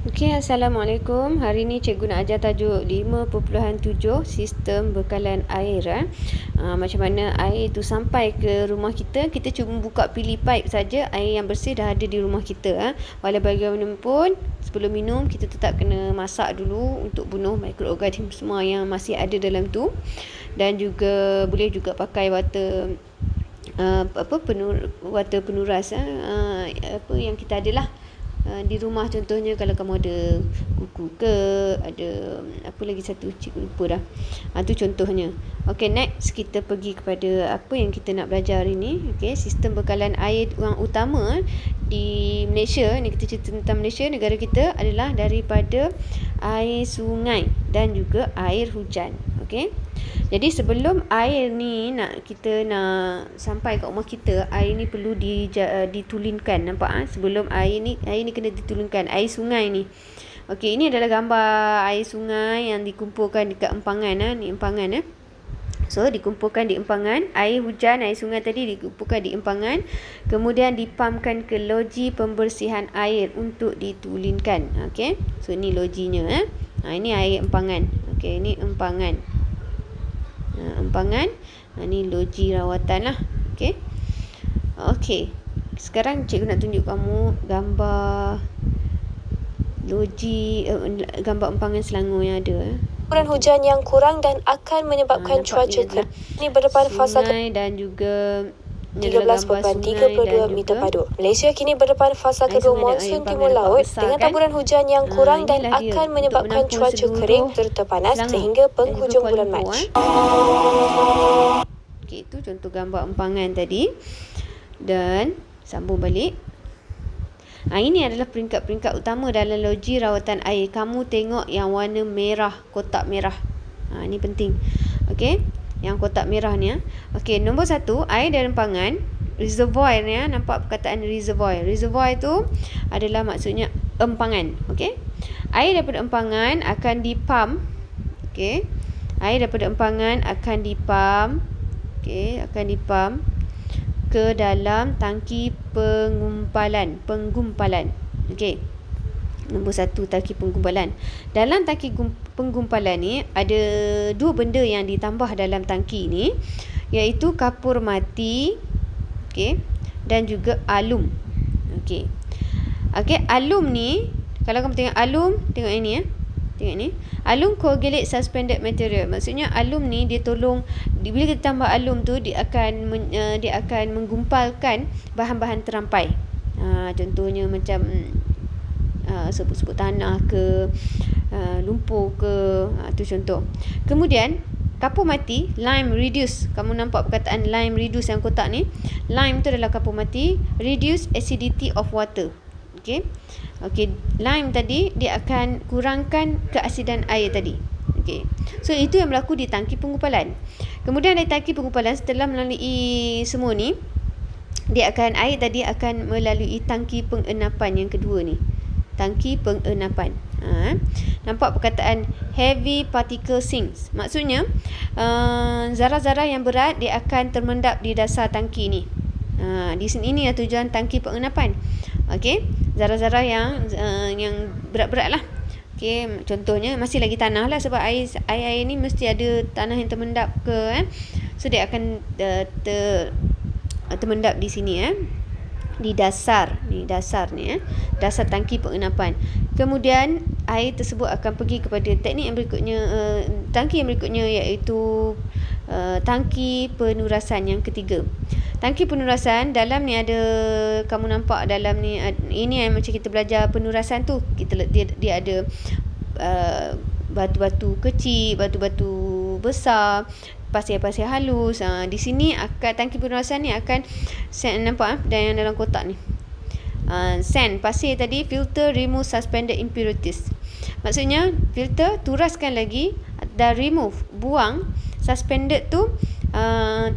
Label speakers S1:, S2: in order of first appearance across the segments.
S1: Okey, Assalamualaikum. Hari ni cikgu nak ajar tajuk 5.7 sistem bekalan air. Macam mana air tu sampai ke rumah kita. Kita cuma buka pilih pipe saja, air yang bersih dah ada di rumah kita. Walau bagaimanapun, sebelum minum kita tetap kena masak dulu untuk bunuh mikroorganisma semua yang masih ada dalam tu. Dan juga boleh juga pakai water water penuras apa yang kita adalah di rumah. Contohnya kalau kamu ada kuku ke, ada apa lagi satu, cikgu lupa dah. Tu contohnya. Okey, next kita pergi kepada apa yang kita nak belajar hari ni. Okey, sistem bekalan air yang utama di Malaysia ni, kita cerita tentang Malaysia, negara kita, adalah daripada air sungai dan juga air hujan. Okey, jadi sebelum air ni kita nak sampai kat rumah kita, air ni perlu ditulinkan. Nampak sebelum air ni kena ditulinkan, air sungai ni. Okey, ini adalah gambar air sungai yang dikumpulkan dekat empangan. Ni empangan. So dikumpulkan di empangan. Air hujan, air sungai tadi dikumpulkan di empangan, kemudian dipampkan ke loji pembersihan air untuk ditulinkan. Okey, so ni lojinya. Ini air empangan. Okey, ini empangan. Empangan. Ni loji rawatan lah. Okey. Okey. Sekarang cikgu nak tunjuk kamu gambar loji, gambar empangan Selangor yang ada.
S2: Curah hujan yang kurang dan akan menyebabkan cuaca kering. Ini berdepan fasa
S1: dan juga
S2: 13.32 meter padu. Malaysia kini berdepan fasa kedua monsun timur laut dengan taburan hujan yang kurang dan akan menyebabkan cuaca kering serta panas sehingga penghujung bulan Mac.
S1: Okey, itu contoh gambar empangan tadi. Dan sambung balik. Ini adalah peringkat-peringkat utama dalam loji rawatan air. Kamu tengok yang warna merah, kotak merah. Ini penting. Okey, yang kotak merah ni. Okey, nombor 1, air dari empangan. Reservoir ni, nampak perkataan reservoir. Reservoir tu adalah maksudnya empangan. Okey, air daripada empangan akan dipam. Okey, air daripada empangan akan dipam. Okey, akan dipam ke dalam tangki penggumpalan. Okey, nombor 1, tangki penggumpalan. Dalam tangki penggumpalan ni ada dua benda yang ditambah dalam tangki ni, iaitu kapur mati, okey, dan juga alum. Okey. Okey, alum ni, kalau kamu tengok alum, tengok ini Tengok ni. Alum coagulate suspended material. Maksudnya alum ni dia tolong, bila kita tambah alum tu dia akan menggumpalkan bahan-bahan terampai. Contohnya macam sebut-sebut tanah ke, lumpur ke, tu contoh. Kemudian kapur mati, lime reduce. Kamu nampak perkataan lime reduce yang kotak ni. Lime tu adalah kapur mati, reduce acidity of water. Okey. Okey, lime tadi dia akan kurangkan keasidan air tadi. Okey. So itu yang berlaku di tangki penggumpalan. Kemudian dari tangki penggumpalan, setelah melalui semua ni, air tadi akan melalui tangki pengenapan yang kedua ni. Tangki pengenapan. Nampak perkataan heavy particle sinks. Maksudnya zarah-zarah yang berat dia akan termendap di dasar tangki ni. Di sini ini tujuan tangki pengenapan. Okey, zarah-zarah yang berat-berat lah. Okey, contohnya masih lagi tanah lah, sebab air ni mesti ada tanah yang termendap ke. So dia akan termendap di sini di dasar ni, dasar tangki pengenapan. Kemudian air tersebut akan pergi kepada teknik yang berikutnya, tangki yang berikutnya, iaitu tangki penurasan yang ketiga. Tangki penurasan, dalam ni ada, kamu nampak dalam ni, ini yang macam kita belajar penurasan tu, dia ada batu-batu kecil, batu-batu besar, pasir-pasir halus. Di sini tangki penurasan ni akan sand, nampak dan yang dalam kotak ni. Sand, pasir tadi, filter remove suspended impurities. Maksudnya filter, turaskan lagi, dan remove, buang suspended tu,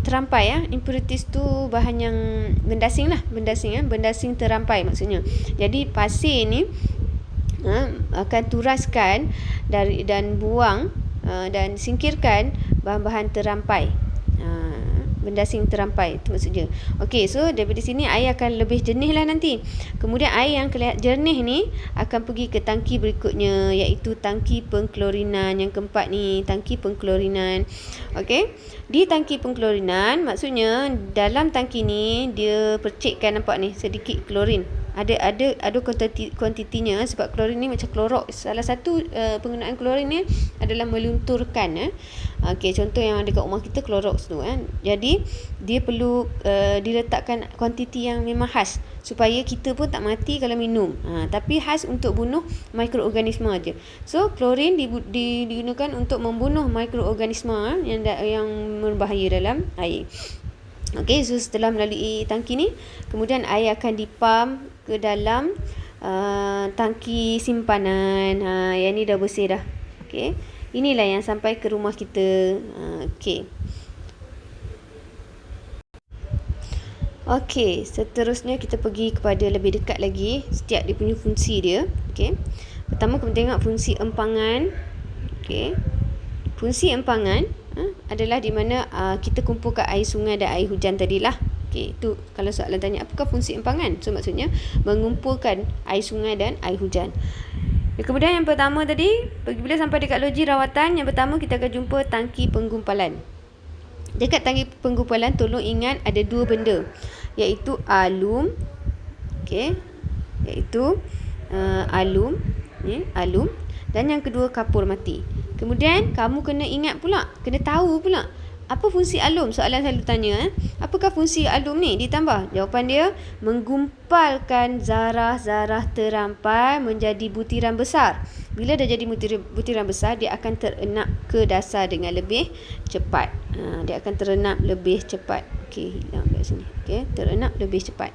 S1: terampai impurities tu bahan yang bendasing lah, bendasing terampai maksudnya. Jadi pasir ni akan turaskan dan buang dan singkirkan bahan-bahan terampai. benda asing terampai. Itu maksudnya. Okey, so daripada sini air akan lebih jernih lah nanti. Kemudian air yang jernih ni akan pergi ke tangki berikutnya, iaitu tangki pengklorinan. Yang keempat ni, tangki pengklorinan. Okey, di tangki pengklorinan maksudnya dalam tangki ni dia percikkan, nampak ni sedikit klorin. Ada kuantitinya, sebab klorin ni macam Clorox. Salah satu penggunaan klorin ni adalah melunturkan. Okey, contoh yang ada kat rumah kita Clorox tu kan. Jadi dia perlu diletakkan kuantiti yang memang khas supaya kita pun tak mati kalau minum. Tapi khas untuk bunuh mikroorganisma aja. So klorin digunakan untuk membunuh mikroorganisma yang berbahaya dalam air. Okey, so setelah melalui tangki ni, kemudian air akan dipam ke dalam tangki simpanan. Yang ni dah bersih dah. Okey, inilah yang sampai ke rumah kita. Okey. Okey, seterusnya kita pergi kepada lebih dekat lagi setiap dia punya fungsi dia. Okey. Pertama kita tengok fungsi empangan. Okey. Fungsi empangan adalah di mana kita kumpulkan air sungai dan air hujan tadilah. Okey, itu kalau soalan tanya apakah fungsi empangan? So maksudnya mengumpulkan air sungai dan air hujan. Kemudian yang pertama tadi, bila sampai dekat loji rawatan, yang pertama kita akan jumpa tangki penggumpalan. Dekat tangki penggumpalan tolong ingat ada dua benda, iaitu alum. Okey. Iaitu alum, alum, dan yang kedua kapur mati. Kemudian kamu kena ingat pula, kena tahu pula apa fungsi alum. Soalan selalu tanya, apakah fungsi alum ni ditambah? Jawapan dia, menggumpalkan zarah-zarah terampai menjadi butiran besar. Bila dah jadi butiran besar, dia akan terenap ke dasar dengan lebih cepat. Dia akan terenap lebih cepat. Okey, hilang kat sini. Okey, terenap lebih cepat.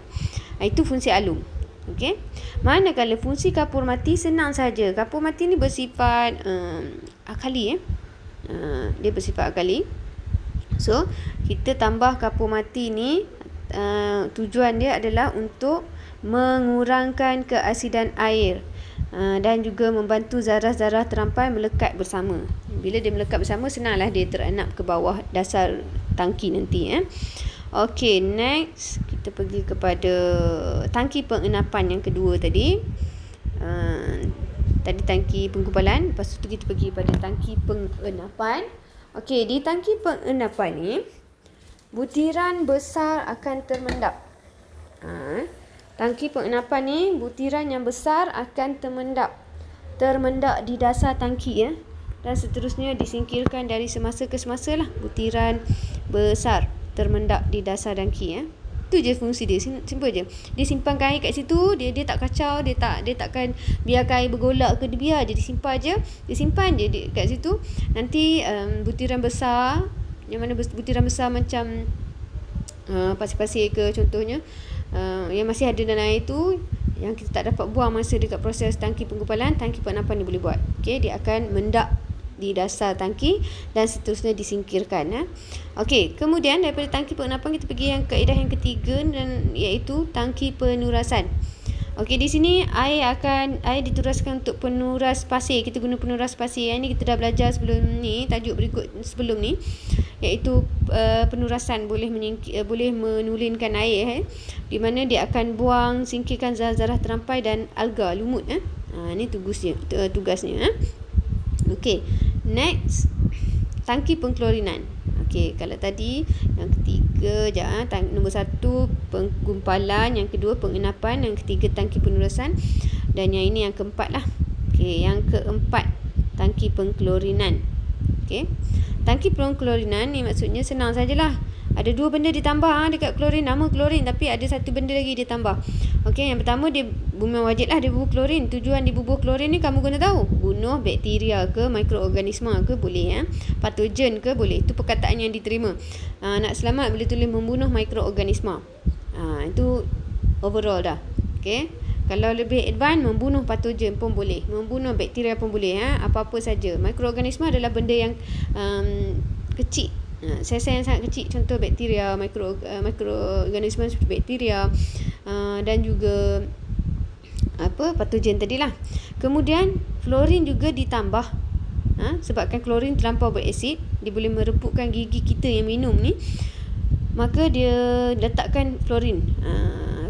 S1: Itu fungsi alum. Okey. Manakala fungsi kapur mati senang saja. Kapur mati ni bersifat alkali. Dia bersifat alkali. So, kita tambah kapur mati ni, tujuan dia adalah untuk mengurangkan keasidan air dan juga membantu zarah-zarah terampai melekat bersama. Bila dia melekat bersama, senanglah dia terenap ke bawah dasar tangki nanti. Okey, next kita pergi kepada tangki pengenapan yang kedua tadi. Tadi tangki penggumpalan, lepas tu kita pergi pada tangki pengenapan. Okey, di tangki pengenapan ni butiran besar akan termendap. Tangki pengenapan ni butiran yang besar akan termendak di dasar tangki dan seterusnya disingkirkan dari semasa ke semasa lah. Butiran besar termendak di dasar tangki. Itu je fungsi dia, simple je. Dia simpankan air kat situ, dia tak kacau, dia takkan biarkan air bergolak ke, dia biar je, disimpan je. Dia simpan je kat situ. Nanti butiran besar, yang mana butiran besar macam pasir-pasir ke contohnya, yang masih ada dalam air tu, yang kita tak dapat buang masa dekat proses tangki penggumpalan, tangki pengenapan ni boleh buat. Okey, dia akan mendak di dasar tangki dan seterusnya disingkirkan. Okey, kemudian daripada tangki pengenapan kita pergi yang kaedah yang ketiga, dan iaitu tangki penurasan. Okey, di sini air dituraskan untuk penuras pasir. Kita guna penuras pasir. Yang ni kita dah belajar sebelum ni, tajuk berikut sebelum ni, iaitu penurasan boleh menulingkan air di mana dia akan buang, singkirkan zarah-zarah terampai dan alga, lumut. Ni tugasnya. Okey, next tangki pengklorinan. Okey, kalau tadi yang ketiga je, nombor 1 penggumpalan, yang kedua pengenapan, yang ketiga tangki penurasan, dan yang ini yang keempat lah. Okey, yang keempat tangki pengklorinan. Okey, tangki pengklorinan ni maksudnya senang sajalah. Ada dua benda ditambah dekat klorin, nama klorin, tapi ada satu benda lagi dia tambah. Okey, yang pertama dia memang wajiblah dia bubuh klorin. Tujuan dia bubuh klorin ni kamu kena tahu, bunuh bakteria ke, mikroorganisma ke boleh, patogen ke boleh. Itu perkataan yang diterima. Nak selamat boleh tulis membunuh mikroorganisma. Itu overall dah. Okey. Kalau lebih advance, membunuh patogen pun boleh, membunuh bakteria pun boleh, apa-apa saja. Mikroorganisma adalah benda yang kecil, sel-sel yang sangat kecil, contoh bakteria, mikroorganisma seperti bakteria, dan juga patogen tadilah. Kemudian fluorin juga ditambah, sebabkan klorin terlampau berasid, dia boleh mereputkan gigi kita yang minum ni. maka dia letakkan florin.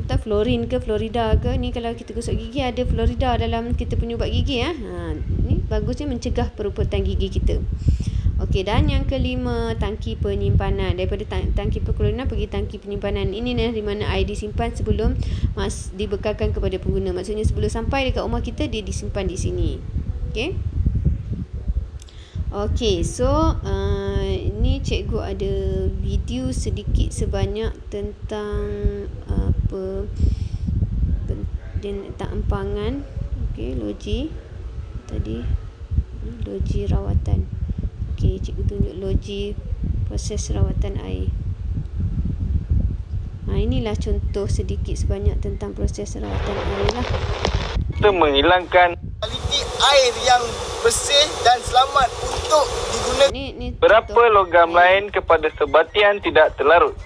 S1: Tak florin ke Florida ke, ni kalau kita gosok gigi ada Florida dalam kita punya ubat gigi ni bagusnya mencegah peruputan gigi kita. Okey, dan yang kelima, tangki penyimpanan. Daripada tangki perkeluaran pergi tangki penyimpanan. Ini di mana air disimpan sebelum dibekalkan kepada pengguna. Maksudnya sebelum sampai dekat rumah kita, dia disimpan di sini. Okey. Okey, so ini cikgu ada video sedikit sebanyak tentang tentang empangan. Okey, logi tadi, logi rawatan. Okey, cikgu tunjuk logi proses rawatan air. Inilah contoh sedikit sebanyak tentang proses rawatan air lah.
S3: Kita menghilangkan
S4: kualiti air yang bersih dan selamat untuk digunakan.
S3: Berapa logam lain kepada sebatian tidak terlarut.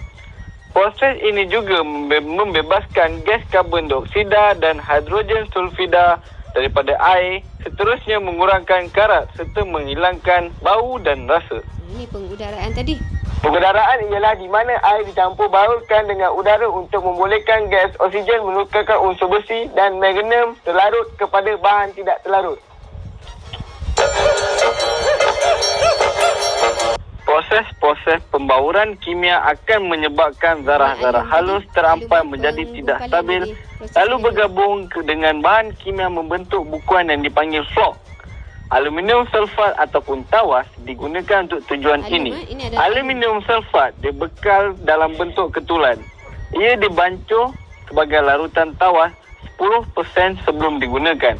S3: Proses ini juga membebaskan gas karbon dioksida dan hidrogen sulfida daripada air, seterusnya mengurangkan karat serta menghilangkan bau dan rasa.
S1: Ini pengudaraan tadi.
S3: Pengudaraan ialah di mana air dicampur baurkan dengan udara untuk membolehkan gas oksigen menukarkan unsur besi dan manganum terlarut kepada bahan tidak terlarut. Proses-proses pembauran kimia akan menyebabkan zarah-zarah halus terampai menjadi tidak stabil, lalu bergabung dengan bahan kimia membentuk bukuan yang dipanggil flok. Aluminium sulfat ataupun tawas digunakan untuk tujuan ini. Aluminium sulfat dibekal dalam bentuk ketulan. Ia dibancuh sebagai larutan tawas 10% sebelum digunakan.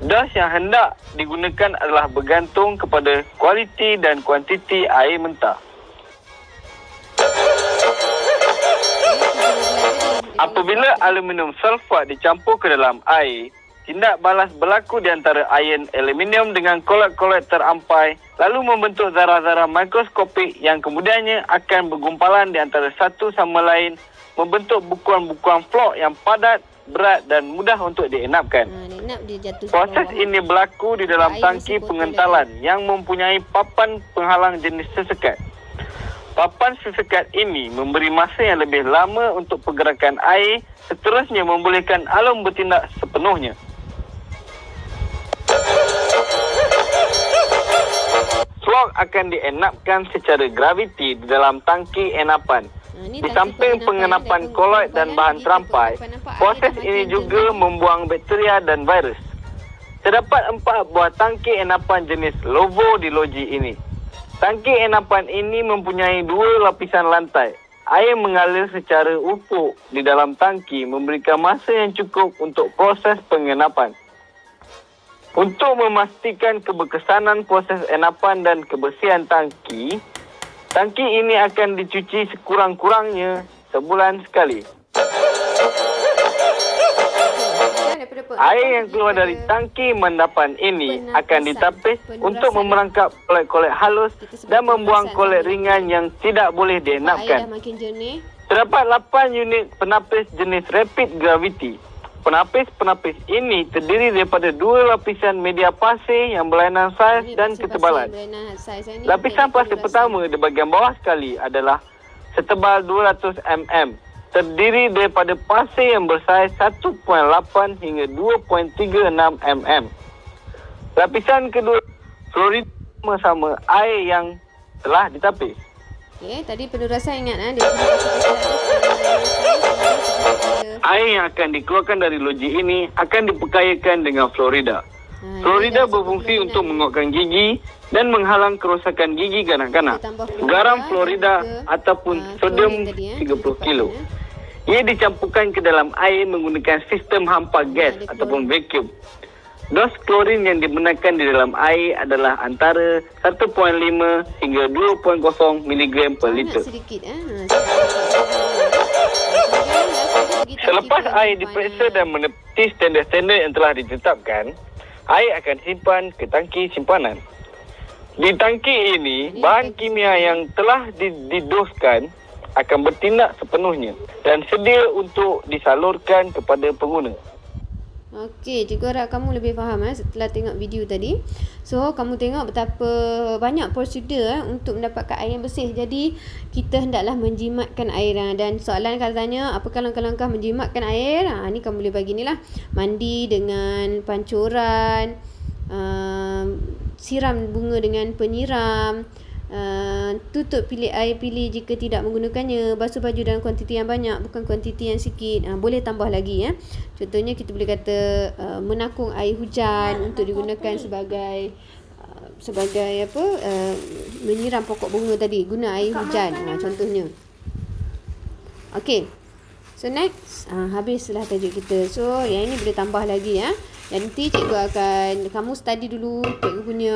S3: Das yang hendak digunakan adalah bergantung kepada kualiti dan kuantiti air mentah. Apabila aluminium sulfat dicampur ke dalam air, tindak balas berlaku di antara ion aluminium dengan kolet-kolet terampai, lalu membentuk zarah-zarah mikroskopik yang kemudiannya akan bergumpalan di antara satu sama lain, membentuk bukuan-bukuan flok yang padat, berat dan mudah untuk dienapkan. Proses ini berlaku di dalam tangki pengentalan yang mempunyai papan penghalang jenis sesekat. Papan sesekat ini memberi masa yang lebih lama untuk pergerakan air, seterusnya membolehkan alum bertindak sepenuhnya. Flok akan dienapkan secara graviti di dalam tangki enapan. Di samping pengenapan koloid dan bahan terampai, proses ini juga membuang bakteria dan virus. Terdapat 4 buah tangki enapan jenis Lovo di loji ini. Tangki enapan ini mempunyai 2 lapisan lantai. Air mengalir secara ufuk di dalam tangki memberikan masa yang cukup untuk proses pengenapan. Untuk memastikan keberkesanan proses enapan dan kebersihan tangki ini akan dicuci sekurang-kurangnya sebulan sekali. Air yang keluar dari tangki mendapan ini akan ditapis untuk memerangkap kolet-kolet halus dan membuang kolet ringan yang tidak boleh dienapkan. Terdapat 8 unit penapis jenis rapid gravity. Penapis-penapis ini terdiri daripada 2 lapisan media pasir yang berlainan saiz dan ketebalan. Lapisan pasir pertama di bahagian bawah sekali adalah setebal 200 mm. Terdiri daripada pasir yang bersaiz 1.8 hingga 2.36 mm. Lapisan kedua, fluorid sama air yang telah ditapis.
S1: Okey, tadi penurasan ingat
S3: air yang akan dikeluarkan dari loji ini akan diperkayakan dengan Florida. Florida berfungsi untuk menguatkan gigi dan menghalang kerosakan gigi kanak-kanak. Garam Florida ataupun sodium 30 kilo. Ia dicampurkan ke dalam air menggunakan sistem hampa gas ataupun vacuum. Dos klorin yang digunakan di dalam air adalah antara 1.5 hingga 2.0 mg per liter. Selepas air diperiksa dan menepati standard-standard yang telah ditetapkan, air akan simpan ke tangki simpanan. Di tangki ini, bahan kimia yang telah didoskan akan bertindak sepenuhnya dan sedia untuk disalurkan kepada pengguna.
S1: Okey, cikgu harap kamu lebih faham setelah tengok video tadi. So, kamu tengok betapa banyak prosedur untuk mendapatkan air yang bersih. Jadi, kita hendaklah menjimatkan air. Dan soalan katanya, apakah langkah-langkah menjimatkan air? Ni kamu boleh bagi ni lah. Mandi dengan pancuran, siram bunga dengan penyiram, tutup pilih air pilih jika tidak menggunakannya, basuh baju dalam kuantiti yang banyak, bukan kuantiti yang sikit. Boleh tambah lagi Contohnya kita boleh kata menakung air hujan untuk digunakan sebagai menyiram pokok bunga tadi, guna air hujan contohnya. Okey. So next, habislah tajuk kita. So yang ini boleh tambah lagi Dan nanti cikgu akan, kamu study dulu cikgu punya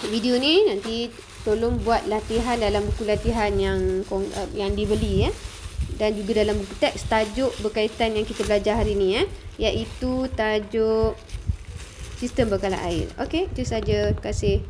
S1: video ni, nanti tolong buat latihan dalam buku latihan yang dibeli dan juga dalam buku teks tajuk berkaitan yang kita belajar hari ni iaitu tajuk sistem bekalan air. Okey, itu saja. Terima kasih.